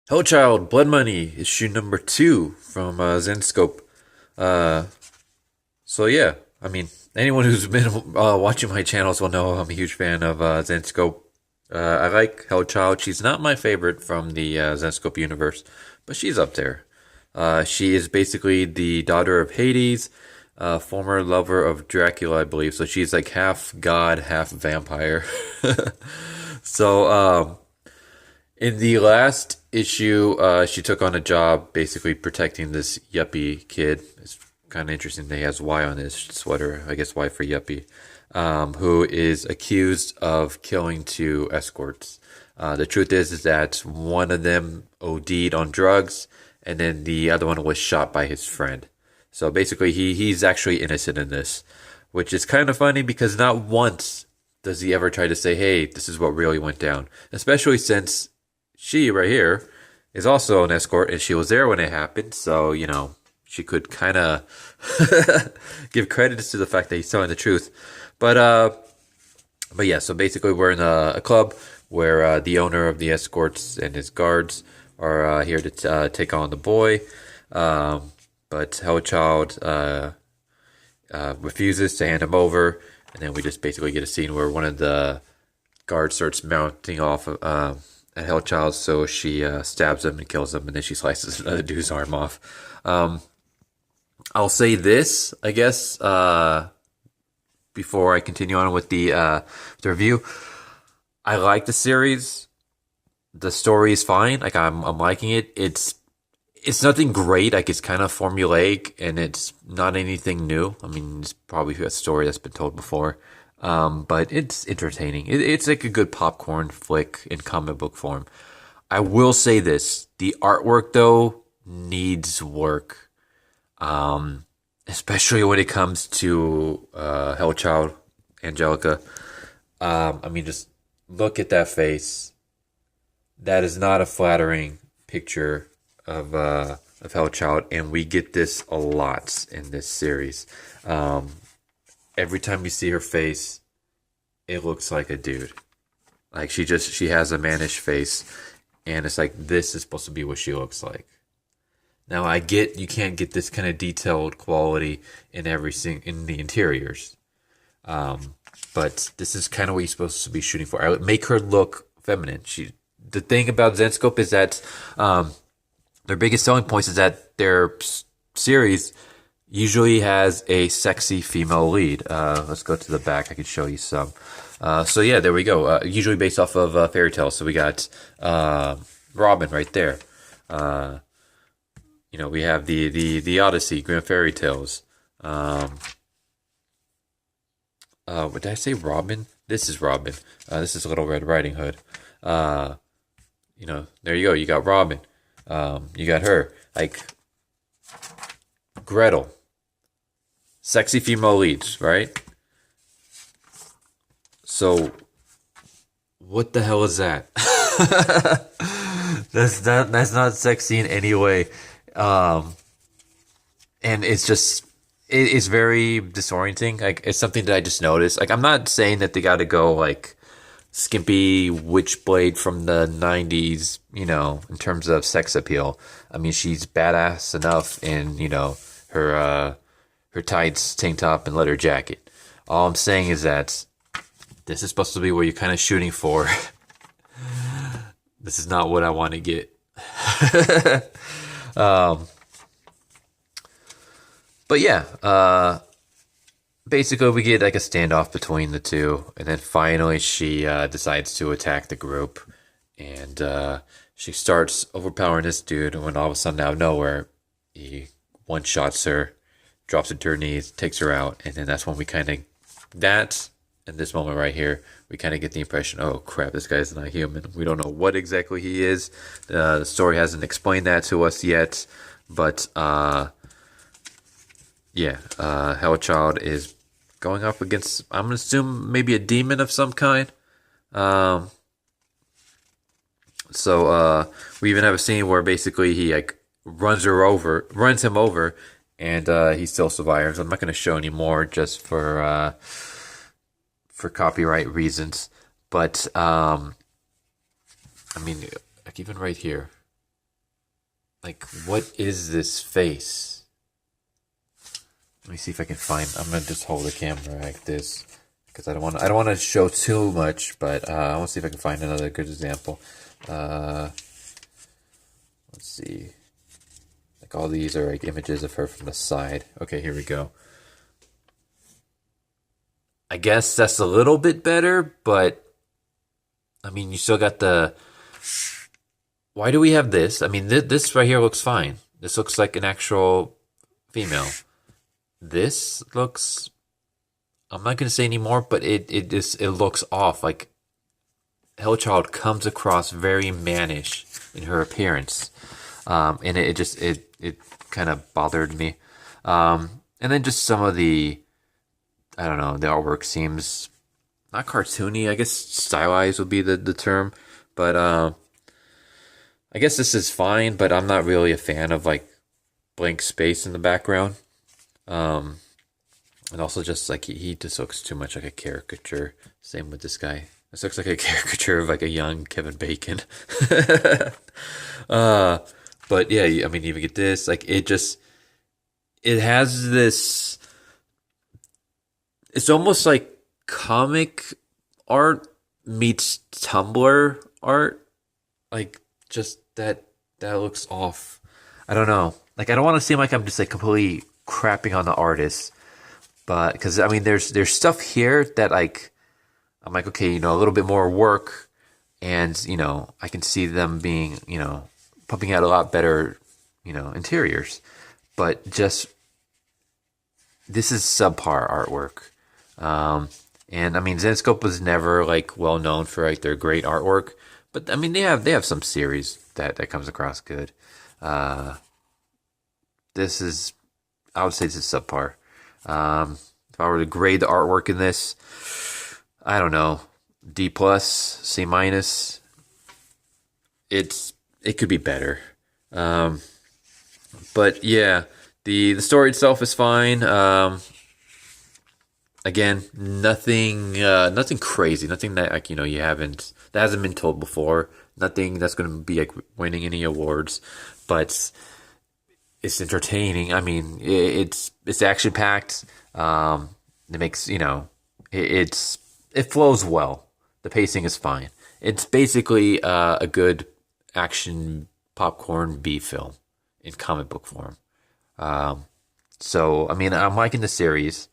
Hellchild, Blood Money, issue number 2 from Zenscope. Uh, so yeah, I mean, anyone who's been watching my channels will know I'm a huge fan of Zenscope. I like Hellchild. She's not my favorite from the Zenscope universe, but she's up there. She is basically the daughter of Hades, former lover of Dracula, I believe. So she's like half god, half vampire. So, in the last issue, she took on a job basically protecting this yuppie kid. It's kind of interesting that he has Y on his sweater. I guess Y for yuppie. Who is accused of killing 2 escorts. The truth is that one of them OD'd on drugs, and then the other one was shot by his friend. So basically, he's actually innocent in this, which is kind of funny because not once does he ever try to say, "Hey, this is what really went down." Especially since she right here is also an escort and she was there when it happened, so she could kind of give credits to the fact that he's telling the truth. But yeah, so basically we're in a club where the owner of the escorts and his guards are here to take on the boy. But Hellchild refuses to hand him over, and then we just basically get a scene where one of the guards starts mounting off at Hellchild, so she stabs him and kills him, and then she slices another dude's arm off. I'll say this, I guess, before I continue on with the review. I like the series. The story is fine. Like I'm liking it. It's nothing great. Like it's kind of formulaic and it's not anything new. I mean, it's probably a story that's been told before. But it's entertaining. It's like a good popcorn flick in comic book form. I will say this: the artwork though needs work. Especially when it comes to Hellchild, Angelica. I mean, just look at that face. That is not a flattering picture of Hellchild, and we get this a lot in this series. Every time you see her face, it looks like a dude. Like she has a mannish face, and it's like this is supposed to be what she looks like. Now I get you can't get this kind of detailed quality in in the interiors, but this is kind of what you're supposed to be shooting for. I would make her look feminine. The thing about Zenscope is that their biggest selling points is that their series usually has a sexy female lead. Let's go to the back. I can show you some. So yeah, there we go. Usually based off of fairy tales. So we got Robin right there. We have the Odyssey, Grimm Fairy Tales. What did I say? Robin? This is Robin. This is Little Red Riding Hood. There you go. You got Robin. You got her. Like Gretel. Sexy female leads, right? So, what the hell is that? That's not sexy in any way. And it's very disorienting. Like it's something that I just noticed. Like I'm not saying that they got to go like skimpy witchblade from the 90s, in terms of sex appeal. I mean, she's badass enough in, her tights, tank top, and leather jacket. All I'm saying is that this is supposed to be what you're kind of shooting for. This is not what I want to get. But yeah, basically we get like a standoff between the two, and then finally she decides to attack the group, and she starts overpowering this dude, and when all of a sudden out of nowhere, he one-shots her, drops her to her knees, takes her out, and then that's when we kind of, in this moment right here, we kind of get the impression, oh crap, this guy's not human. We don't know what exactly he is. The story hasn't explained that to us yet, but Hellchild is going up against, I'm gonna assume maybe a demon of some kind. So we even have a scene where basically he like runs him over, and he still survives. I'm not gonna show any more just for copyright reasons, but I mean, like even right here, Like, what is this face? Let me see if I can find. I'm gonna just hold the camera like this because I don't want to show too much, but I want to see if I can find another good example. Let's see. Like all these are like images of her from the side. Okay, here we go. I guess that's a little bit better, but I mean, you still got the. Why do we have this? I mean, this right here looks fine. This looks like an actual female. This looks. I'm not gonna say anymore, but it looks off. Like Hellchild comes across very mannish in her appearance, and it kind of bothered me. And then just some of the, I don't know, the artwork seems not cartoony. I guess stylized would be the term, but I guess this is fine. But I'm not really a fan of like blank space in the background. And also just like he just looks too much like a caricature. Same with this guy. This looks like a caricature of like a young Kevin Bacon. But yeah, I mean, you even get this. Like it has this. It's almost like comic art meets Tumblr art. Like just that looks off. I don't know. Like I don't want to seem like I'm just like completely crapping on the artist, but because I mean, there's stuff here that like I'm like, okay, a little bit more work, and I can see them being pumping out a lot better interiors, but just this is subpar artwork. And I mean, Zenscope was never like well known for like their great artwork, but I mean they have some series that comes across good. This is, I would say this is subpar. If I were to grade the artwork in this, I don't know, D plus, C minus. It could be better. But yeah, the story itself is fine. Again, nothing crazy, nothing that like that hasn't been told before. Nothing that's going to be like winning any awards, but it's entertaining. I mean, it's action packed. It makes it flows well. The pacing is fine. It's basically a good action popcorn B film in comic book form. So I mean, I'm liking the series.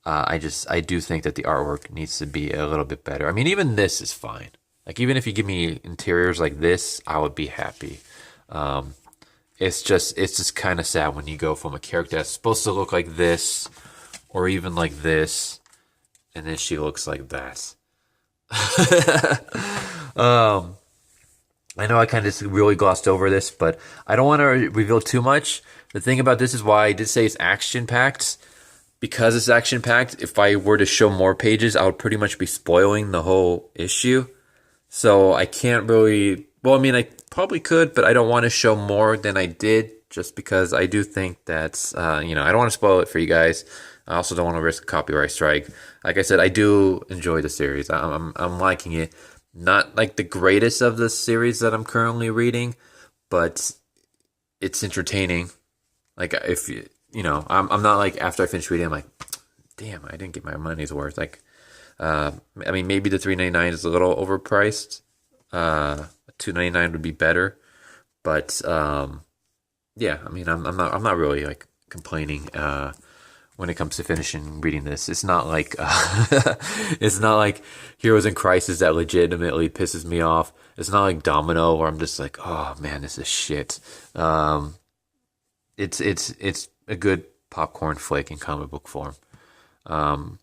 I do think that the artwork needs to be a little bit better. I mean, even this is fine. Like even if you give me interiors like this, I would be happy. It's just kind of sad when you go from a character that's supposed to look like this, or even like this, and then she looks like that. I know I kind of just really glossed over this, but I don't want to reveal too much. The thing about this is why I did say it's action packed. Because it's action packed, if I were to show more pages, I would pretty much be spoiling the whole issue. So I can't really. Well, I mean, I probably could, but I don't want to show more than I did, just because I do think that's I don't want to spoil it for you guys. I also don't want to risk a copyright strike. Like I said, I do enjoy the series. I'm liking it. Not like the greatest of the series that I'm currently reading, but it's entertaining. Like if I'm not like after I finish reading, I'm like, damn, I didn't get my money's worth. Like, I mean, maybe the $3.99 is a little overpriced. $2.99 would be better, but yeah, I mean, I'm not really like complaining when it comes to finishing reading this. It's not like it's not like Heroes in Crisis that legitimately pisses me off. It's not like Domino where I'm just like, oh man, this is shit. It's a good popcorn flick in comic book form. But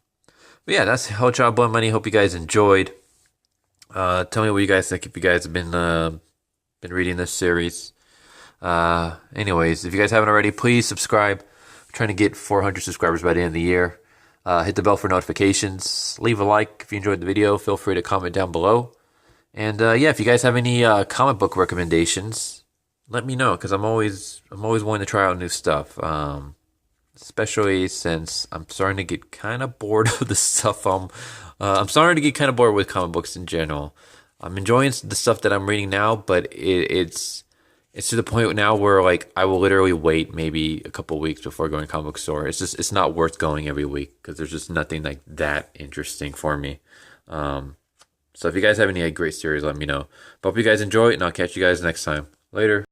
yeah, that's Hellchild Blood Money. Hope you guys enjoyed. Tell me what you guys think if you guys have been reading this series. Anyways, if you guys haven't already, please subscribe. I'm trying to get 400 subscribers by the end of the year. Hit the bell for notifications. Leave a like if you enjoyed the video. Feel free to comment down below. And yeah, if you guys have any comic book recommendations, let me know, because I'm always willing to try out new stuff. Especially since I'm starting to get kind of bored of the stuff I'm starting to get kind of bored with comic books in general. I'm enjoying the stuff that I'm reading now, but it's it's to the point now where like I will literally wait maybe a couple weeks before going to comic book store. It's not worth going every week because there's just nothing like that interesting for me. Um, so if you guys have any great series, let me know. But hope you guys enjoy it, and I'll catch you guys next time. Later.